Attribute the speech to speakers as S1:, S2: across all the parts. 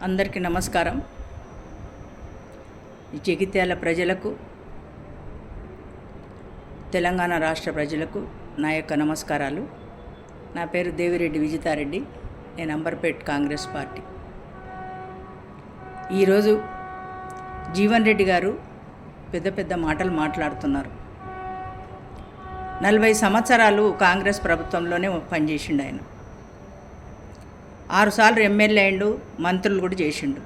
S1: అందరికీ నమస్కారం. జగిత్యాల ప్రజలకు, తెలంగాణ రాష్ట్ర ప్రజలకు నా యొక్క నమస్కారాలు. నా పేరు దేవిరెడ్డి విజితారెడ్డి. నేను అంబర్పేట్ కాంగ్రెస్ పార్టీ. ఈరోజు జీవన్ రెడ్డి గారు పెద్ద పెద్ద మాటలు మాట్లాడుతున్నారు. 40 సంవత్సరాలు కాంగ్రెస్ ప్రభుత్వంలోనే పనిచేసిండు ఆయన. 6 సార్లు ఎమ్మెల్యే అయిండు, మంత్రులు కూడా చేసిండు.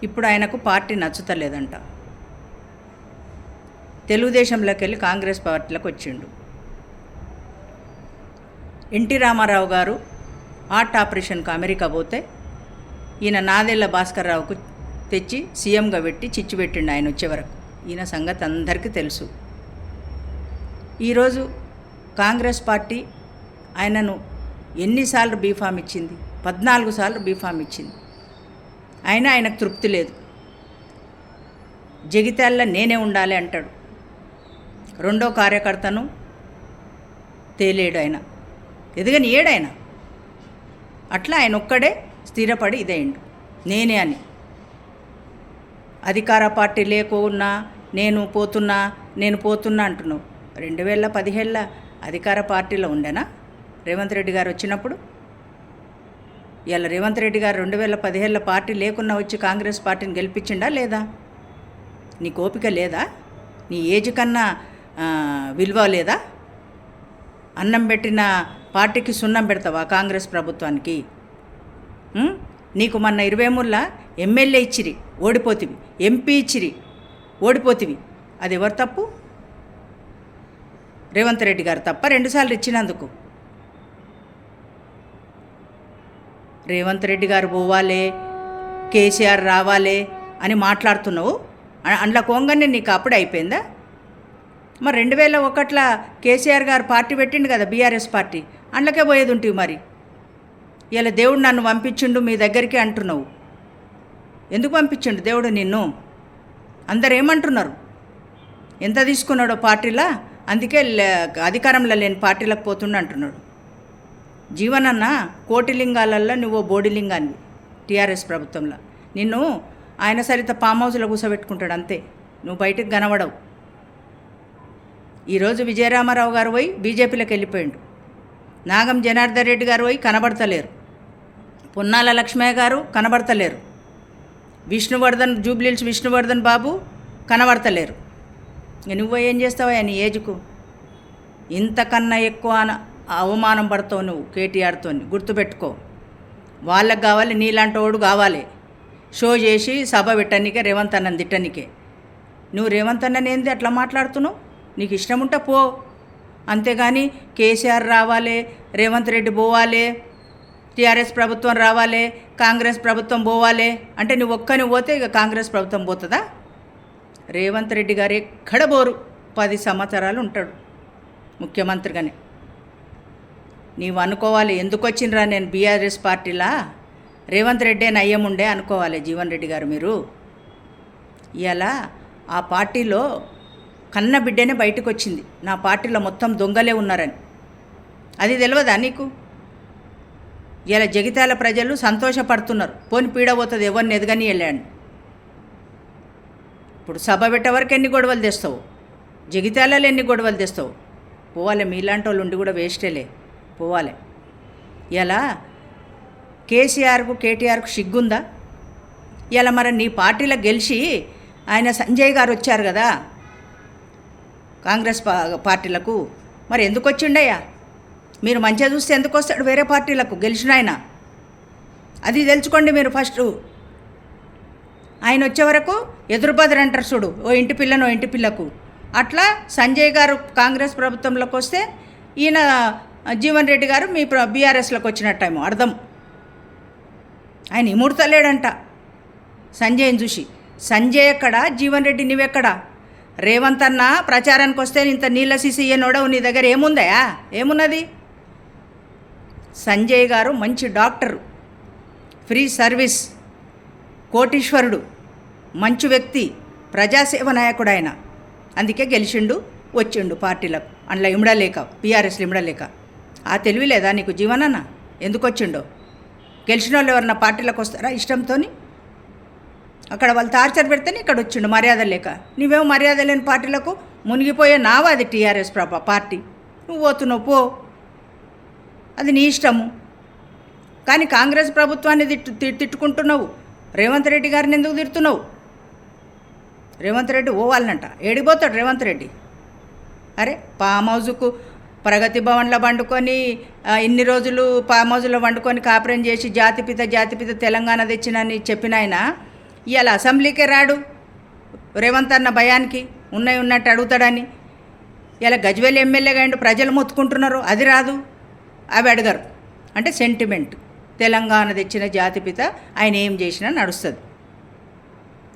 S1: ఇప్పుడు ఆయనకు పార్టీ నచ్చుతలేదంట. తెలుగుదేశంలోకి వెళ్ళి కాంగ్రెస్ పార్టీలోకి వచ్చిండు. ఎన్టీ రామారావు గారు హార్ట్ ఆపరేషన్కు అమెరికా పోతే ఈయన నాదెళ్ల భాస్కర్ రావుకు తెచ్చి సీఎంగా పెట్టి చిచ్చు పెట్టిండు ఆయన వచ్చే వరకు. ఈయన సంగతి అందరికీ తెలుసు. ఈరోజు కాంగ్రెస్ పార్టీ ఆయనను ఎన్నిసార్లు బీఫామ్ ఇచ్చింది? 14 సార్లు బీఫామ్ ఇచ్చింది. అయినా ఆయనకు తృప్తి లేదు. జగిత్యాలలో నేనే ఉండాలి అంటాడు. రెండో కార్యకర్తను తేలేడు ఆయన, ఎదుగని ఏడాయన. అట్లా ఆయన ఒక్కడే స్థిరపడి ఇదైండు నేనే అని. అధికార పార్టీ లేకున్నా నేను పోతున్నా అంటున్నావు. 2017 అధికార పార్టీలో ఉండేనా రేవంత్ రెడ్డి గారు వచ్చినప్పుడు? ఇలా రేవంత్ రెడ్డి గారు 2017 పార్టీ లేకున్నా వచ్చి కాంగ్రెస్ పార్టీని గెలిపించిండా లేదా? నీ ఓపిక లేదా? నీ ఏజ్ కన్నా విలువ లేదా? అన్నం పెట్టిన పార్టీకి సున్నం పెడతావా కాంగ్రెస్ ప్రభుత్వానికి? నీకు మొన్న 23లో ఎమ్మెల్యే ఇచ్చిరి, ఓడిపోతివి. ఎంపీ ఇచ్చిరి, ఓడిపోతివి. అది ఎవరు తప్పు? రేవంత్ రెడ్డి గారు తప్ప 2 సార్లు ఇచ్చినందుకు? రేవంత్ రెడ్డి గారు పోవాలే, కేసీఆర్ రావాలే అని మాట్లాడుతున్నావు. అందులో కోంగనే నీకు అప్పుడే అయిపోయిందా? మరి 2001లో కేసీఆర్ గారు పార్టీ పెట్టిండు కదా, బీఆర్ఎస్ పార్టీ. అందులోకే పోయేది ఉంటుంది. మరి ఇలా దేవుడు నన్ను పంపించిండు మీ దగ్గరికి అంటున్నావు. ఎందుకు పంపించిండు దేవుడు నిన్ను? అందరు ఏమంటున్నారు? ఎంత తీసుకున్నాడో పార్టీలా, అందుకే అధికారంలో లేని పార్టీలకు పోతుండ అంటున్నాడు. జీవనన్న కోటిలింగాలల్లో నువ్వు బోడిలింగాన్ని టీఆర్ఎస్ ప్రభుత్వంలో. నిన్ను ఆయన సరిత ఫామ్ హౌస్లో కూర్చోబెట్టుకుంటాడు అంతే. నువ్వు బయటకు కనబడవు. ఈరోజు విజయరామారావు గారు పోయి బీజేపీలోకి వెళ్ళిపోయిండు. నాగం జనార్దన్ రెడ్డి గారు పోయి కనబడతలేరు. పొన్నాల లక్ష్మయ్య గారు కనబడతలేరు. జూబ్లీహిల్స్ విష్ణువర్ధన్ బాబు కనబడతలేరు. నువ్వు ఏం చేస్తావా నీ ఏజ్కు? ఇంతకన్నా ఎక్కువ అవమానం పడతావు నువ్వు కేటీఆర్తో. గుర్తుపెట్టుకో. వాళ్ళకు కావాలి, నీలాంటి వాడు కావాలి. షో చేసి సభ పెట్టనికే, రేవంత్ అన్నని తిట్టనికే. నువ్వు రేవంత్ అన్నని ఏంది అట్లా మాట్లాడుతున్నావు? నీకు ఇష్టం ఉంటే పో, అంతేగాని కేసీఆర్ రావాలి, రేవంత్ రెడ్డి పోవాలి, టీఆర్ఎస్ ప్రభుత్వం రావాలి, కాంగ్రెస్ ప్రభుత్వం పోవాలి అంటే నువ్వు ఒక్కని పోతే ఇక కాంగ్రెస్ ప్రభుత్వం పోతుందా? రేవంత్ రెడ్డి గారు ఎక్కడ పోరు. 10 సంవత్సరాలు ఉంటాడు ముఖ్యమంత్రిగానే. నీవు అనుకోవాలి, ఎందుకు వచ్చినరా నేను బీఆర్ఎస్ పార్టీలా, రేవంత్ రెడ్డి నయ్యముండే అనుకోవాలి జీవన్ రెడ్డి గారు. మీరు ఇలా ఆ పార్టీలో కన్న బిడ్డనే బయటకు వచ్చింది, నా పార్టీలో మొత్తం దొంగలే ఉన్నారని. అది తెలియదా నీకు? ఇలా జగిత్యాల ప్రజలు సంతోషపడుతున్నారు. పోని పీడబోతుంది ఎవరిని ఎదగని వెళ్ళాడు. ఇప్పుడు సభ పెట్టే వరకు ఎన్ని గొడవలు తెస్తావు? జగిత్యాలలో ఎన్ని గొడవలు తెస్తావు? పోవాలి. మీలాంటి వాళ్ళు ఉండి కూడా వేస్టేలే, పోవాలి. ఇలా కేసీఆర్కు కేటీఆర్కు సిగ్గుందా? ఇలా మరి నీ పార్టీలో గెలిచి ఆయన సంజయ్ గారు వచ్చారు కదా కాంగ్రెస్ పార్టీలకు, మరి ఎందుకు వచ్చిండయ్యా? మీరు మంచిగా చూస్తే ఎందుకు వస్తాడు వేరే పార్టీలకు గెలిచిన ఆయన? అది తెలుసుకోండి మీరు ఫస్ట్. ఆయన వచ్చే వరకు ఎదురుబదురు అంటారు చూడు, ఓ ఇంటి పిల్లకు. అట్లా సంజయ్ గారు కాంగ్రెస్ ప్రభుత్వంలోకి వస్తే ఈయన జీవన్ రెడ్డి గారు మీ బీఆర్ఎస్లోకి వచ్చినట్టేమో అర్థం. ఆయన ఇముడతలేడంట సంజయ్ని చూసి. సంజయ్ ఎక్కడ, జీవన్ రెడ్డి నువ్వెక్కడా? రేవంత్ అన్న ప్రచారానికి వస్తే ఇంత నీళ్ళ సీసీ నోడవు, నీ దగ్గర ఏముందయా? ఏమున్నది? సంజయ్ గారు మంచి డాక్టరు, ఫ్రీ సర్వీస్, కోటీశ్వరుడు, మంచి వ్యక్తి, ప్రజాసేవ నాయకుడు ఆయన. అందుకే గెలిచిండు, వచ్చిండు పార్టీలకు. అందులో ఇమ్మడలేక, బీఆర్ఎస్లో ఇమ్మడలేక. ఆ తెలివి లేదా నీకు జీవనన్న? ఎందుకు వచ్చిండో? గెలిచిన వాళ్ళు ఎవరన్నా పార్టీలకు వస్తారా ఇష్టంతోని? అక్కడ వాళ్ళు టార్చర్ పెడితేనే ఇక్కడ వచ్చిండు మర్యాద లేక. నువ్వేమో మర్యాద లేని పార్టీలకు మునిగిపోయే నావా అది టీఆర్ఎస్ పార్టీ. నువ్వు పోతున్నావు పో, అది నీ ఇష్టము. కానీ కాంగ్రెస్ ప్రభుత్వాన్ని తిట్టుకుంటున్నావు. రేవంత్ రెడ్డి గారిని ఎందుకు తిడుతున్నావు? రేవంత్ రెడ్డి పోవాలనంట. ఏడిపోతాడు రేవంత్ రెడ్డి? అరే ఫామ్ హౌస్కు ప్రగతి భవన్లో వండుకొని ఇన్ని రోజులు ఫామ్ హౌస్లో వండుకొని కాపురం చేసి జాతిపిత తెలంగాణ తెచ్చినని చెప్పిన ఆయన ఇవాళ అసెంబ్లీకే రాడు. రేవంత్ అన్న భయానికి ఉన్నట్టు అడుగుతాడని ఇలా గజ్వేల్ ఎమ్మెల్యేగా అండి ప్రజలు మొత్తుకుంటున్నారు, అది రాదు, అవి అడగరు. అంటే సెంటిమెంట్. తెలంగాణ తెచ్చిన జాతిపిత ఆయన ఏం చేసినా నడుస్తుంది.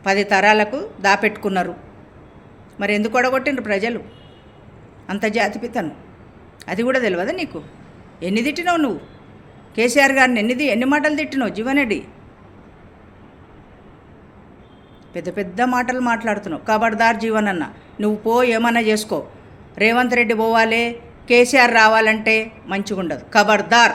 S1: 10 తరాలకు దాపెట్టుకున్నారు. మరి ఎందుకు ఒడగొట్టిండ్రు ప్రజలు అంత జాతిపితను? అది కూడా తెలియదా నీకు? ఎన్ని తిట్టినావు నువ్వు కేసీఆర్ గారిని? ఎన్ని మాటలు తిట్టినావు జీవన్ రెడ్డి? పెద్ద మాటలు మాట్లాడుతున్నావు. ఖబర్దార్ జీవన్ అన్న, నువ్వు పో, ఏమన్నా చేసుకో. రేవంత్ రెడ్డి పోవాలి, కేసీఆర్ రావాలంటే మంచిగా ఉండదు. ఖబర్దార్.